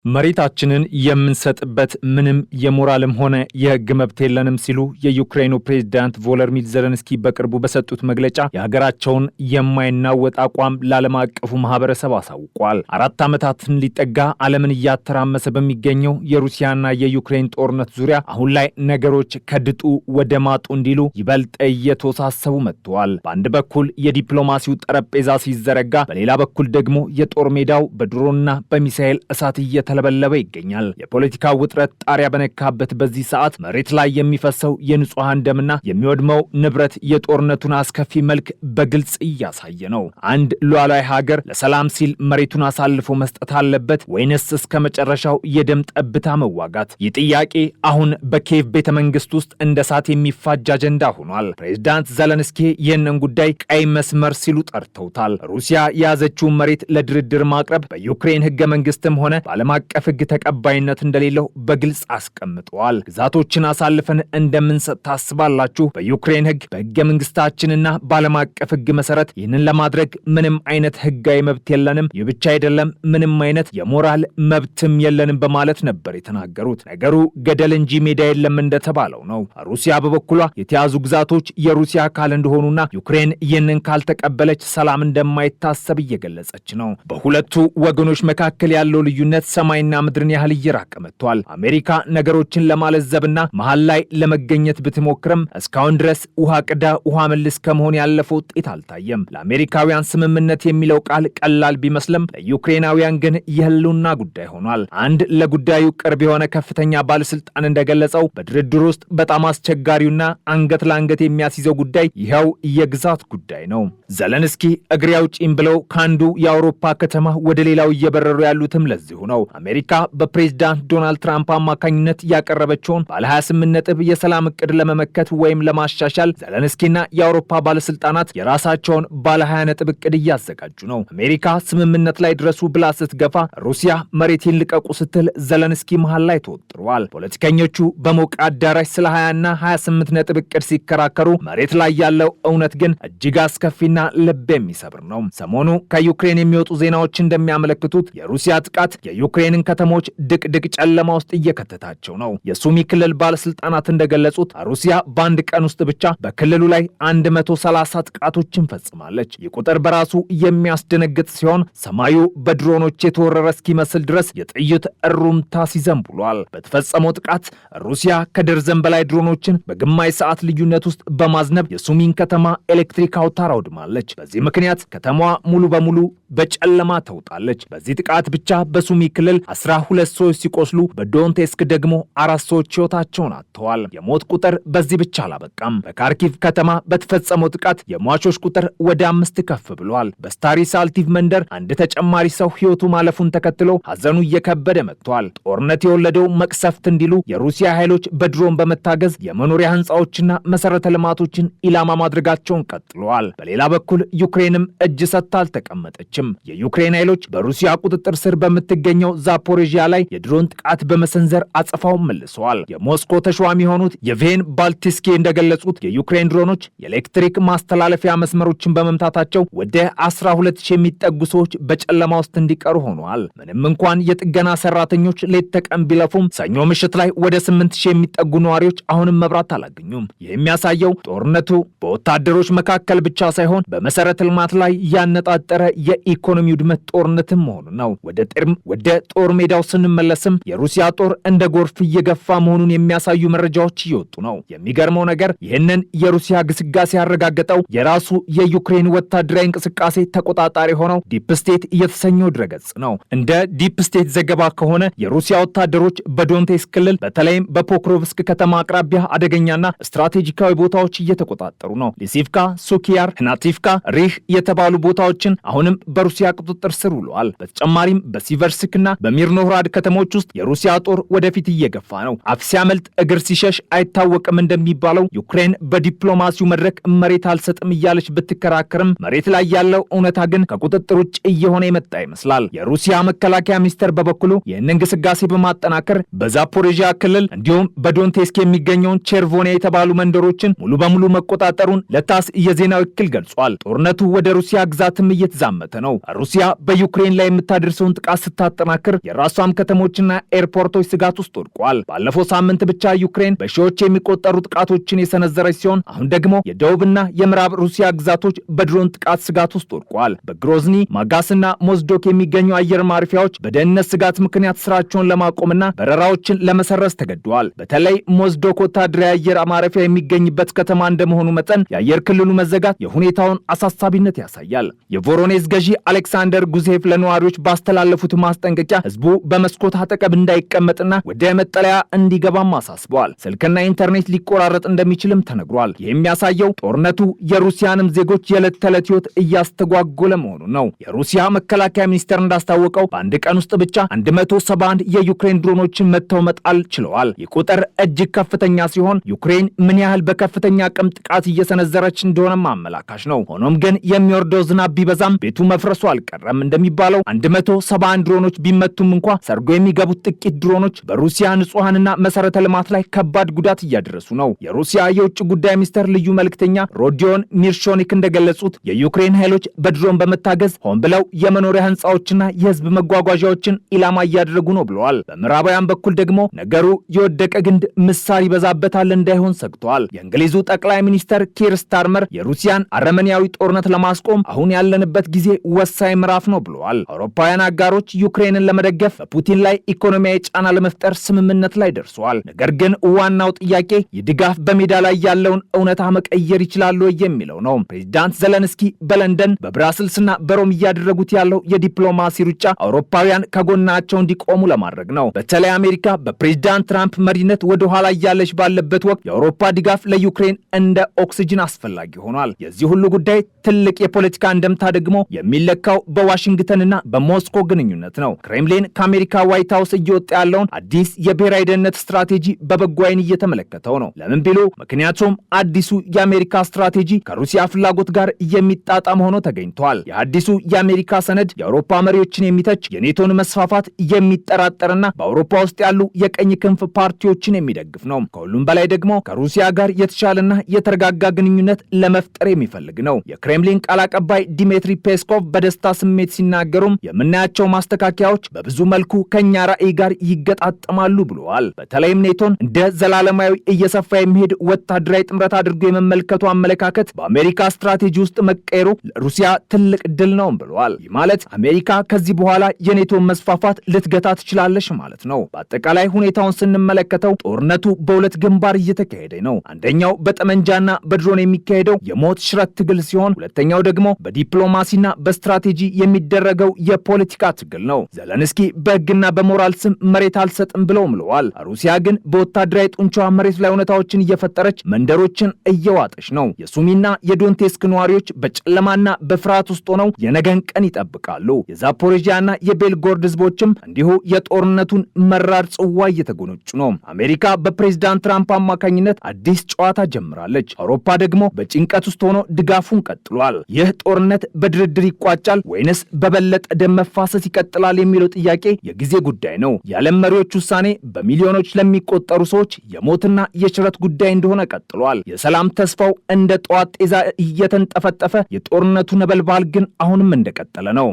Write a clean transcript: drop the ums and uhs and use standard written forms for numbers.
መሬታችንን የምንሰጥበት ምንም የሞራልም ሆነ የህግ መብት የለንም ሲሉ የዩክሬኑ ፕሬዝዳንት ቮሎዲሚር ዜሌንስኪ በቅርቡ በሰጡት መግለጫ የሀገራቸውን የማይናወጥ አቋም ለዓለም አቀፉ ማህበረሰብ አሳውቋል። 4 ዓመታትን ሊጠጋ ዓለምን እያተራመሰ በሚገኘው የሩሲያና የዩክሬን ጦርነት ዙሪያ አሁን ላይ ነገሮች ከድጡ ወደ ማጡ እንዲሉ ይበልጥ እየተወሳሰቡ መጥተዋል። በአንድ በኩል የዲፕሎማሲው ጠረጴዛ ሲዘረጋ፣ በሌላ በኩል ደግሞ የጦር ሜዳው በድሮንና በሚሳኤል እሳት ተለበለበ ይገኛል። የፖለቲካ ውጥረት ጣሪያ በነካበት በዚህ ሰዓት መሬት ላይ የሚፈሰው የንጹሃን ደምና የሚወድመው ንብረት የጦርነቱን አስከፊ መልክ በግልጽ እያሳየ ነው። አንድ ሉዓላዊ ሀገር ለሰላም ሲል መሬቱን አሳልፎ መስጠት አለበት ወይንስ እስከ መጨረሻው የደም ጠብታ መዋጋት? ይህ ጥያቄ አሁን በኪየቭ ቤተ መንግስት ውስጥ እንደ እሳት የሚፋጅ አጀንዳ ሆኗል። ፕሬዝዳንት ዜሌንስኪ ይህንን ጉዳይ ቀይ መስመር ሲሉ ጠርተውታል። ሩሲያ የያዘችውን መሬት ለድርድር ማቅረብ በዩክሬን ህገ መንግስትም ሆነ በዓለም አቀፍ ህግ ተቀባይነት እንደሌለው በግልጽ አስቀምጠዋል። ግዛቶችን አሳልፈን እንደምንሰጥ ታስባላችሁ? በዩክሬን ህግ፣ በህገ መንግስታችንና በዓለም አቀፍ ህግ መሰረት ይህንን ለማድረግ ምንም አይነት ህጋዊ መብት የለንም። ይህ ብቻ አይደለም፣ ምንም አይነት የሞራል መብትም የለንም በማለት ነበር የተናገሩት። ነገሩ ገደል እንጂ ሜዳ የለም እንደተባለው ነው። ሩሲያ በበኩሏ የተያዙ ግዛቶች የሩሲያ አካል እንደሆኑና ዩክሬን ይህንን ካልተቀበለች ሰላም እንደማይታሰብ እየገለጸች ነው። በሁለቱ ወገኖች መካከል ያለው ልዩነት ሰማይና ምድርን ያህል እየራቀ መጥቷል። አሜሪካ ነገሮችን ለማለዘብና መሃል ላይ ለመገኘት ብትሞክርም እስካሁን ድረስ ውሃ ቅዳ ውሃ መልስ ከመሆን ያለፈ ውጤት አልታየም። ለአሜሪካውያን ስምምነት የሚለው ቃል ቀላል ቢመስልም ለዩክሬናውያን ግን የህልውና ጉዳይ ሆኗል። አንድ ለጉዳዩ ቅርብ የሆነ ከፍተኛ ባለስልጣን እንደገለጸው በድርድር ውስጥ በጣም አስቸጋሪውና አንገት ለአንገት የሚያስይዘው ጉዳይ ይኸው የግዛት ጉዳይ ነው። ዜሌንስኪ እግሬ አውጪኝ ብለው ከአንዱ የአውሮፓ ከተማ ወደ ሌላው እየበረሩ ያሉትም ለዚሁ ነው። አሜሪካ በፕሬዝዳንት ዶናልድ ትራምፕ አማካኝነት ያቀረበችውን ባለ 28 ነጥብ የሰላም እቅድ ለመመከት ወይም ለማሻሻል ዜሌንስኪና የአውሮፓ ባለስልጣናት የራሳቸውን ባለ 20 ነጥብ እቅድ እያዘጋጁ ነው። አሜሪካ ስምምነት ላይ ድረሱ ብላ ስትገፋ፣ ሩሲያ መሬቴን ልቀቁ ስትል ዜሌንስኪ መሃል ላይ ተወጥረዋል። ፖለቲከኞቹ በሞቀ አዳራሽ ስለ 20ና 28 ነጥብ እቅድ ሲከራከሩ፣ መሬት ላይ ያለው እውነት ግን እጅግ አስከፊና ልብ የሚሰብር ነው። ሰሞኑ ከዩክሬን የሚወጡ ዜናዎች እንደሚያመለክቱት የሩሲያ ጥቃት የዩክሬንን ከተሞች ድቅድቅ ጨለማ ውስጥ እየከተታቸው ነው። የሱሚ ክልል ባለስልጣናት እንደገለጹት ሩሲያ በአንድ ቀን ውስጥ ብቻ በክልሉ ላይ 130 ጥቃቶችን ፈጽማለች። ይህ ቁጥር በራሱ የሚያስደነግጥ ሲሆን ሰማዩ በድሮኖች የተወረረ እስኪመስል ድረስ የጥይት እሩምታ ሲዘንብ ውሏል። በተፈጸመው ጥቃት ሩሲያ ከደርዘን በላይ ድሮኖችን በግማሽ ሰዓት ልዩነት ውስጥ በማዝነብ የሱሚን ከተማ ኤሌክትሪክ አውታር አውድማለች። በዚህ ምክንያት ከተማዋ ሙሉ በሙሉ በጨለማ ተውጣለች። በዚህ ጥቃት ብቻ በሱሚ ክልል 12 ሰዎች ሲቆስሉ፣ በዶንቴስክ ደግሞ 4 ሰዎች ሕይወታቸውን አጥተዋል። የሞት ቁጥር በዚህ ብቻ አላበቃም። በካርኪቭ ከተማ በተፈጸመው ጥቃት የሟቾች ቁጥር ወደ 5 ከፍ ብሏል። በስታሪሳልቲቭ መንደር አንድ ተጨማሪ ሰው ሕይወቱ ማለፉን ተከትሎ ሐዘኑ እየከበደ መጥቷል። ጦርነት የወለደው መቅሰፍት እንዲሉ የሩሲያ ኃይሎች በድሮን በመታገዝ የመኖሪያ ሕንፃዎችና መሰረተ ልማቶችን ኢላማ ማድረጋቸውን ቀጥለዋል። በሌላ በኩል ዩክሬንም እጅ ሰጥታ አልተቀመጠችም። የዩክሬን ኃይሎች በሩሲያ ቁጥጥር ስር በምትገኘው ዛፖሬዥያ ላይ የድሮን ጥቃት በመሰንዘር አጸፋውን መልሰዋል። የሞስኮ ተሿሚ የሆኑት የቬን ባልቲስኪ እንደገለጹት የዩክሬን ድሮኖች የኤሌክትሪክ ማስተላለፊያ መስመሮችን በመምታታቸው ወደ 12,000 የሚጠጉ ሰዎች በጨለማ ውስጥ እንዲቀሩ ሆነዋል። ምንም እንኳን የጥገና ሰራተኞች ሌት ተቀን ቢለፉም ሰኞ ምሽት ላይ ወደ 8,000 የሚጠጉ ነዋሪዎች አሁንም መብራት አላገኙም። ይህ የሚያሳየው ጦርነቱ በወታደሮች መካከል ብቻ ሳይሆን በመሰረተ ልማት ላይ ያነጣጠረ የኢኮኖሚ ውድመት ጦርነትም መሆኑ ነው። ወደ ጦር ሜዳው ስንመለስም የሩሲያ ጦር እንደ ጎርፍ እየገፋ መሆኑን የሚያሳዩ መረጃዎች እየወጡ ነው። የሚገርመው ነገር ይህንን የሩሲያ ግስጋሴ ያረጋገጠው የራሱ የዩክሬን ወታደራዊ እንቅስቃሴ ተቆጣጣሪ ሆነው ዲፕ ስቴት የተሰኘው ድረገጽ ነው። እንደ ዲፕ ስቴት ዘገባ ከሆነ የሩሲያ ወታደሮች በዶንቴስክ ክልል በተለይም በፖክሮቭስክ ከተማ አቅራቢያ አደገኛና ስትራቴጂካዊ ቦታዎች እየተቆጣጠሩ ነው። ሊሲቭካ፣ ሱኪያር፣ ናቲቭካ፣ ሪህ የተባሉ ቦታዎችን አሁንም በሩሲያ ቁጥጥር ስር ውለዋል። በተጨማሪም በሲቨርስክና በሚርኖህራድ ከተሞች ውስጥ የሩሲያ ጦር ወደፊት እየገፋ ነው። አፍ ሲያመልጥ እግር ሲሸሽ አይታወቅም እንደሚባለው ዩክሬን በዲፕሎማሲው መድረክ መሬት አልሰጥም እያለች ብትከራከርም መሬት ላይ ያለው እውነታ ግን ከቁጥጥር ውጭ እየሆነ የመጣ ይመስላል። የሩሲያ መከላከያ ሚኒስቴር በበኩሉ ይህንን ግስጋሴ በማጠናከር በዛፖሬዥያ ክልል እንዲሁም በዶንቴስክ የሚገኘውን ቼርቮኔ የተባሉ መንደሮችን ሙሉ በሙሉ መቆጣጠሩን ለታስ የዜና ወኪል ገልጿል። ጦርነቱ ወደ ሩሲያ ግዛትም እየተዛመተ ነው። ሩሲያ በዩክሬን ላይ የምታደርሰውን ጥቃት ስታጠናክር ስትጠነክር የራሷም ከተሞችና ኤርፖርቶች ስጋት ውስጥ ወድቋል። ባለፈው ሳምንት ብቻ ዩክሬን በሺዎች የሚቆጠሩ ጥቃቶችን የሰነዘረች ሲሆን አሁን ደግሞ የደቡብና የምዕራብ ሩሲያ ግዛቶች በድሮን ጥቃት ስጋት ውስጥ ወድቋል። በግሮዝኒ ማጋስና ሞዝዶክ የሚገኙ አየር ማረፊያዎች በደህንነት ስጋት ምክንያት ስራቸውን ለማቆምና በረራዎችን ለመሰረዝ ተገደዋል። በተለይ ሞዝዶክ ወታደራዊ አየር ማረፊያ የሚገኝበት ከተማ እንደመሆኑ መጠን የአየር ክልሉ መዘጋት የሁኔታውን አሳሳቢነት ያሳያል። የቮሮኔዝ ገዢ አሌክሳንደር ጉዜፍ ለነዋሪዎች ባስተላለፉት ማስጠንቀቂያ ህዝቡ በመስኮት አጠገብ እንዳይቀመጥና ወደ መጠለያ እንዲገባም አሳስበዋል። ስልክና ኢንተርኔት ሊቆራረጥ እንደሚችልም ተነግሯል። የሚያሳየው ጦርነቱ የሩሲያንም ዜጎች የዕለት ተዕለት ህይወት እያስተጓጎለ መሆኑ ነው። የሩሲያ መከላከያ ሚኒስቴር እንዳስታወቀው በአንድ ቀን ውስጥ ብቻ 171 የዩክሬን ድሮኖችን መተው መጣል ችለዋል። ይህ ቁጥር እጅግ ከፍተኛ ሲሆን ዩክሬን ምን ያህል በከፍተኛ አቅም ጥቃት እየሰነዘረች እንደሆነም አመላካሽ ነው። ሆኖም ግን የሚወርደው ዝናብ ቢበዛም ቤቱ መፍረሱ አልቀረም። እንደሚባለው 171 ድሮኖች ቢመቱም እንኳ ሰርጎ የሚገቡት ጥቂት ድሮኖች በሩሲያ ንጹሃንና መሰረተ ልማት ላይ ከባድ ጉዳት እያደረሱ ነው። የሩሲያ የውጭ ጉዳይ ሚኒስቴር ልዩ መልእክተኛ ሮዲዮን ሚርሾኒክ እንደገለጹት የዩክሬን ኃይሎች በድሮን በመታገዝ ሆን ብለው የመኖሪያ ህንፃዎችና የህዝብ መጓጓዣዎችን ኢላማ እያደረጉ ነው ብለዋል። በምዕራባውያን በኩል ደግሞ ነገሩ የወደቀ ግንድ ምሳር ይበዛበታል እንዳይሆን ሰግተዋል። የእንግሊዙ ጠቅላይ ሚኒስተር ኪር ስታርመር የሩሲያን አረመኔያዊ ጦርነት ለማስቆም አሁን ያለንበት ጊዜ ወሳኝ ምዕራፍ ነው ብለዋል። አውሮፓውያን አጋሮች ዩክሬንን ለመደገፍ በፑቲን ላይ ኢኮኖሚያዊ ጫና ለመፍጠር ስምምነት ላይ ደርሰዋል። ነገር ግን ዋናው ጥያቄ የድጋፍ በሜዳ ላይ ያለውን እውነታ መቀየር ይችላሉ የሚለው ነው። ፕሬዚዳንት ዘለንስኪ በለንደን በብራስልስና በሮም እያደረጉት ያለው የዲፕሎማሲ ሩጫ አውሮፓውያን ከጎናቸው እንዲቆሙ ለማድረግ ነው። በተለይ አሜሪካ በፕሬዚዳንት ትራምፕ መሪነት ወደ ኋላ እያለች ባለበት ወቅት የአውሮፓ ድጋፍ ለዩክሬን እንደ ኦክሲጅን አስፈላጊ ሆኗል። የዚህ ሁሉ ጉዳይ ትልቅ የፖለቲካ እንደምታ ደግሞ የሚለካው በዋሽንግተንና በሞስኮ ግንኙነት ነው። ክሬምሊን ከአሜሪካ ዋይት ሃውስ እየወጣ ያለውን አዲስ የብሔራዊ ደህንነት ስትራቴጂ በበጎ ዓይን እየተመለከተው ነው። ለምን ቢሉ ምክንያቱም አዲሱ የአሜሪካ ስትራቴጂ ከሩሲያ ፍላጎት ጋር የሚጣጣም ሆኖ ተገኝቷል። የአዲሱ የአሜሪካ ሰነድ የአውሮፓ መሪዎችን የሚተች የኔቶን መስፋፋት የሚጠራጠርና በአውሮፓ ውስጥ ያሉ የቀኝ ክንፍ ፓርቲዎችን የሚደግፍ ነው። ከሁሉም በላይ ደግሞ ከሩሲያ ጋር የተሻለና የተረጋጋ ግንኙነት ለመፍጠር የሚፈልግ ነው። የክሬምሊን ቃል አቀባይ ዲሜትሪ ፔስኮቭ በደስታ ስሜት ሲናገሩም የምናያቸው ማስተካከያዎች በብዙ መልኩ ከኛ ራዕይ ጋር ይገጣጠማሉ ብለዋል። በተለይም ኔቶን እንደ ዘላለማዊ እየሰፋ የሚሄድ ወታደራዊ ጥምረት አድርጎ የመመልከቱ አመለካከት በአሜሪካ ስትራቴጂ ውስጥ መቀየሩ ለሩሲያ ትልቅ ድል ነው ብለዋል። ይህ ማለት አሜሪካ ከዚህ በኋላ የኔቶን መስፋፋት ልትገታ ትችላለች ማለት ነው። በአጠቃላይ ሁኔታውን ስንመለከተው ጦርነቱ በሁለት ግንባር እየተካሄደ ነው። አንደኛው በጠመንጃና በድሮን የሚካሄደው የሞት ሽረት ትግል ሲሆን፣ ሁለተኛው ደግሞ በዲፕሎማሲና በስትራቴጂ የሚደረገው የፖለቲካ ትግል ነው። ዘለንስኪ በሕግና በሞራል ስም መሬት አልሰጥም ብለው ምለዋል። ሩሲያ ግን በወታደራዊ ጡንቻዋ መሬት ላይ እውነታዎችን እየፈጠረች መንደሮችን እየዋጠች ነው። የሱሚና የዶንቴስክ ነዋሪዎች በጨለማና በፍርሃት ውስጥ ሆነው የነገን ቀን ይጠብቃሉ። የዛፖሬዥያና የቤልጎርድ ህዝቦችም እንዲሁ የጦርነቱን መራር ጽዋ እየተጎነጩ ነው። አሜሪካ በፕሬዝዳንት ትራምፕ አማካኝነት አዲስ ጨዋታ ጀምራለች። አውሮፓ ደግሞ በጭንቀት ውስጥ ሆኖ ድጋፉን ቀጥሏል። ይህ ጦርነት በድርድር ይቋጫል ወይንስ በበለጠ ደም መፋሰስ ይቀጥላል የሚለው ጥያቄ የጊዜ ጉዳይ ነው። የዓለም መሪዎች ውሳኔ በሚሊዮኖች ለሚቆጠሩ ሰዎች የሞትና የሽረት ጉዳይ እንደሆነ ቀጥሏል። የሰላም ተስፋው እንደ ጠዋት ጤዛ እየተንጠፈጠፈ፣ የጦርነቱ ነበልባል ግን አሁንም እንደቀጠለ ነው።